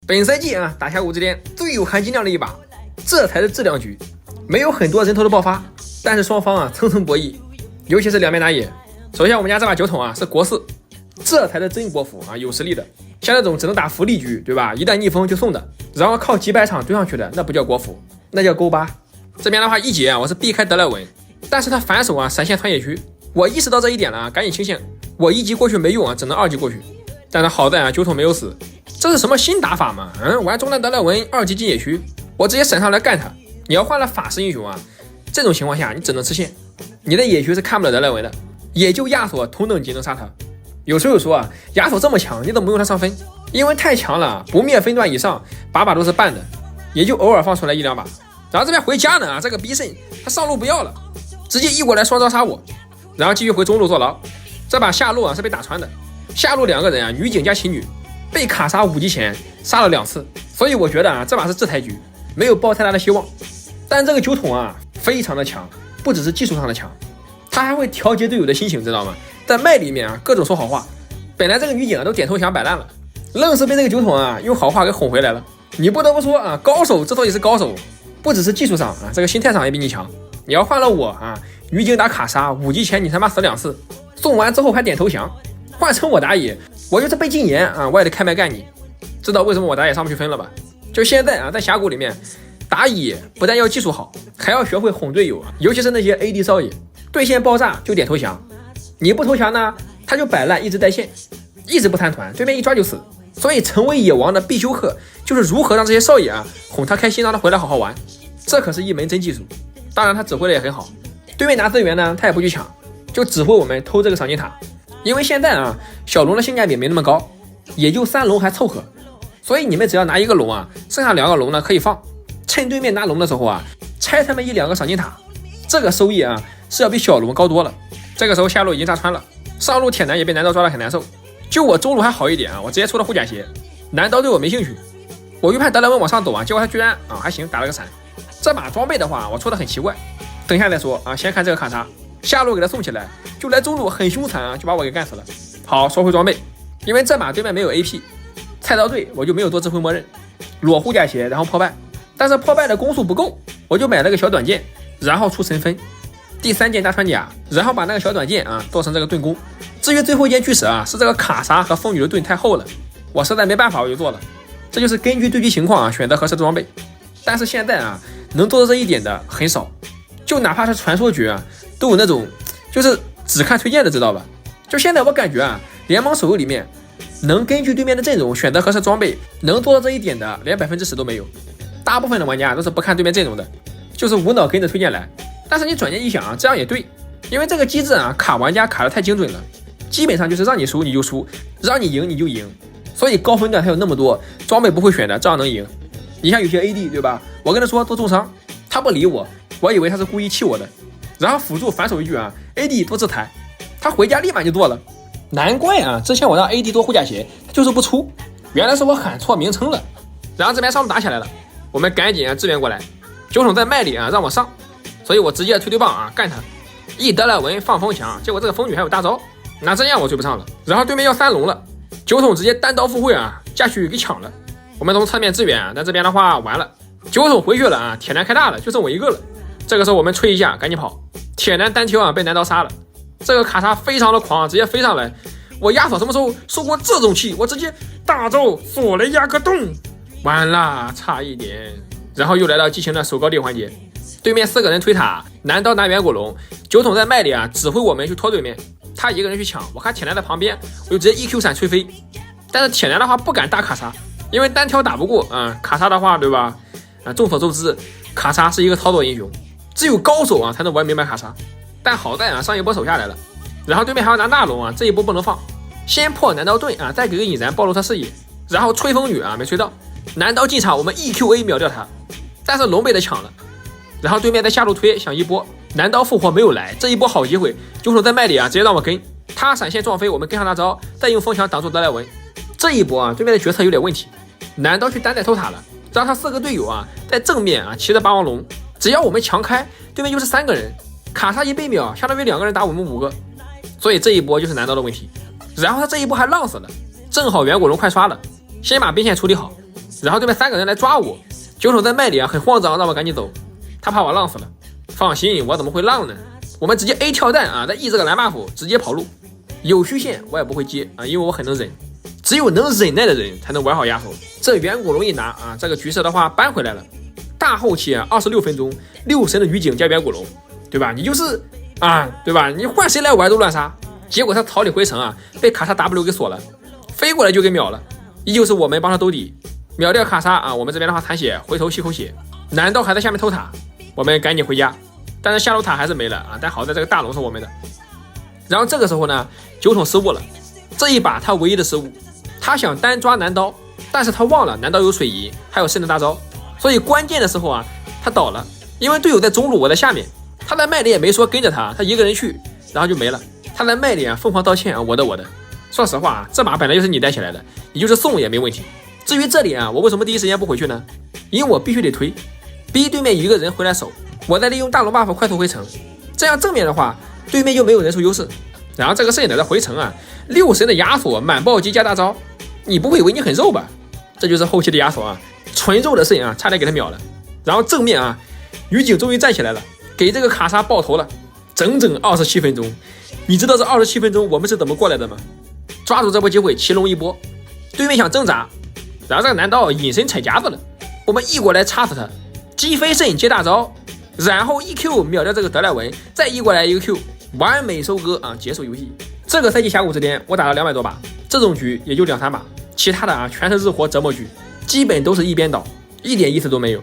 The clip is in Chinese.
本赛季啊，打下五之巅最有含金量的一把，这才是质量局。没有很多人头的爆发，但是双方啊层层博弈，尤其是两边打野。首先我们家这把酒桶啊是国4，这才是真国服啊，有实力的。像那种只能打福利局，对吧？一旦逆风就送的，然后靠几百场堆上去的，那不叫国服，那叫勾八。这边的话一节啊，我是避开德莱文，但是他反手啊闪现穿野区，我意识到这一点了，赶紧清醒。我1级过去没用啊，只能2级过去。但是好在啊，酒桶没有死。这是什么新打法吗？玩中单德莱文2级进野区，我直接闪上来干他。你要换了法师英雄啊，这种情况下你只能吃线，你的野区是看不了德莱文的，也就亚索同等级能杀他。有时候说啊，亚索这么强，你怎么不用他上分？因为太强了，不灭分段以上，把把都是半的，也就偶尔放出来1、2把。然后这边回家呢，这个逼肾他上路不要了，直接一过来双招杀我，然后继续回中路坐牢。这把下路啊是被打穿的，下路2个人啊，女警加奇女，被卡莎5级前杀了2次，所以我觉得啊这把是制裁局，没有抱太大的希望。但这个酒桶啊非常的强，不只是技术上的强，他还会调节队友的心情，知道吗？在麦里面啊各种说好话，本来这个女警啊都点头想摆烂了，愣是被这个酒桶啊用好话给哄回来了。你不得不说啊，高手之所以是高手，不只是技术上啊，这个心态上也比你强。你要换了我啊，女警打卡莎5级前你他妈死2次，送完之后还点投降，换成我打野，我就是被禁言啊，我也得开麦干你。知道为什么我打野上不去分了吧？就现在啊，在峡谷里面打野不但要技术好，还要学会哄队友啊，尤其是那些 AD 少爷，对线爆炸就点投降，你不投降呢，他就摆烂一直带线，一直不参团，对面一抓就死。所以成为野王的必修课就是如何让这些少爷啊哄他开心，让他回来好好玩，这可是一门真技术。当然他指挥的也很好，对面拿资源呢他也不去抢，就指挥我们偷这个赏金塔。因为现在啊小龙的性价比没那么高，也就3龙还凑合，所以你们只要拿1个龙啊，剩下2个龙呢可以放，趁对面拿龙的时候啊拆他们1、2个赏金塔，这个收益啊是要比小龙高多了。这个时候下路已经炸穿了，上路铁男也被南刀抓得很难受，就我中路还好一点啊，我直接出了护甲鞋，南刀对我没兴趣。我预判德莱文往上走啊，结果他居然啊还行，打了个闪。这把装备的话我出的很奇怪，等一下再说啊，先看这个卡莎，下路给他送起来，就来中路很凶残啊，就把我给干死了。好，说回装备，因为这把对面没有 AP， 菜刀队我就没有多智慧默认，裸护甲鞋然后破败，但是破败的攻速不够，我就买了个小短剑，然后出神分，第3件大穿甲，然后把那个小短剑啊做成这个盾弓。至于最后一件巨石啊，是这个卡莎和风女的盾太厚了，我实在没办法我就做了。这就是根据对局情况啊选择合适的装备。但是现在啊能做到这一点的很少，就哪怕是传说局啊都有那种就是只看推荐的，知道吧？就现在我感觉啊联盟手游里面能根据对面的阵容选择合适装备能做到这一点的连10%都没有，大部分的玩家都是不看对面阵容的，就是无脑跟着推荐来。但是你转念一想啊，这样也对，因为这个机制啊卡玩家卡得太精准了，基本上就是让你输你就输，让你赢你就赢，所以高分段还有那么多装备不会选的照样能赢。你像有些 AD 对吧，我跟他说多重伤，他不理我，我以为他是故意气我的，然后辅助反手一句啊 AD 多自抬，他回家立马就做了。难怪啊之前我让 AD 多护甲鞋他就是不出，原来是我喊错名称了。然后这边上路打起来了，我们赶紧啊支援过来，酒桶在麦里啊让我上，所以我直接推对棒啊干他，一德莱文放风墙，结果这个风女还有大招，那这样我追不上了。然后对面要3龙了，酒桶直接单刀赴会啊下去给抢了，我们从侧面支援啊，但这边的话完了，酒桶回去了啊，铁男开大了，就剩我一个了。这个时候我们吹一下赶紧跑，铁男单挑啊被南刀杀了，这个卡莎非常的狂，直接飞上来，我亚索什么时候受过这种气，我直接大招锁雷压个洞，完了差一点。然后又来到激情的手高地环节，对面4个人推塔，南刀拿远古龙，酒桶在麦里啊指挥我们去拖对面，他一个人去抢，我看铁男在旁边，我就直接 EQ 闪吹飞。但是铁男的话不敢打卡莎，因为单挑打不过啊，卡莎的话对吧？众所周知，卡莎是一个操作英雄，只有高手啊才能玩明白卡莎。但好在啊上一波守下来了，然后对面还要拿大龙啊，这一波不能放，先破南刀盾啊，再给个引燃暴露他视野，然后吹风女啊没吹到，南刀进场我们 EQA 秒掉他，但是龙被他抢了，然后对面在下路推想一波，南刀复活没有来，这一波好机会，酒桶在麦里啊直接让我跟他闪现撞飞，我们跟上大招，再用风墙挡住德莱文。这一波啊对面的决策有点问题，南刀去单带偷塔了，让他4个队友啊在正面啊骑着霸王龙，只要我们强开，对面就是3个人，卡莎一被秒相当于2个人打我们5个，所以这一波就是南刀的问题。然后他这一波还浪死了，正好远古龙快刷了，先把边线处理好，然后对面3个人来抓我，九筒在麦里啊很慌张，让我赶紧走，他怕我浪死了。放心，我怎么会浪呢？我们直接 A 跳弹啊，再 E 这个蓝 buff 直接跑路，有虚线我也不会接啊，因为我很能忍。只有能忍耐的人才能玩好亚索。这远古龙一拿啊，这个局势的话扳回来了。大后期啊，26分钟，6神的女警加远古龙，对吧？你就是啊，对吧？你换谁来玩都乱杀。结果他草里回城啊，被卡莎 W 给锁了，飞过来就给秒了。依旧是我们帮他兜底，秒掉卡莎啊。我们这边的话残血，回头吸口血，男刀还在下面偷塔，我们赶紧回家。但是下路塔还是没了啊，但好在这个大龙是我们的。然后这个时候呢，九筒失误了，这一把他唯一的失误。他想单抓男刀，但是他忘了男刀有水银，还有圣人大招，所以关键的时候啊，他倒了，因为队友在中路，我在下面，他在麦里也没说跟着他，他一个人去，然后就没了。他在麦里啊疯狂道歉啊，我的。说实话啊，这把本来就是你带起来的，你就是送也没问题。至于这里啊，我为什么第一时间不回去呢？因为我必须得推，逼对面一个人回来守，我再利用大龙 buff 快速回城，这样正面的话，对面就没有人数优势。然后这个摄影的回城啊，6神的亚索满暴击加大招。你不会以为你很肉吧？这就是后期的亚索啊，纯肉的摄影啊，差点给他秒了。然后正面啊，女警终于站起来了，给这个卡莎爆头了，整整27分钟。你知道这27分钟我们是怎么过来的吗？抓住这波机会，骑龙一波，对面想挣扎，然后这个男刀隐身踩夹子了，我们一过来插死他，击飞摄影接大招，然后1Q 秒掉这个德莱文，再一过来一个 Q， 完美收割啊，结束游戏。这个赛季峡谷之巅我打了200多把，这种局也就2、3把，其他的啊全是日活折磨局，基本都是一边倒，一点意思都没有。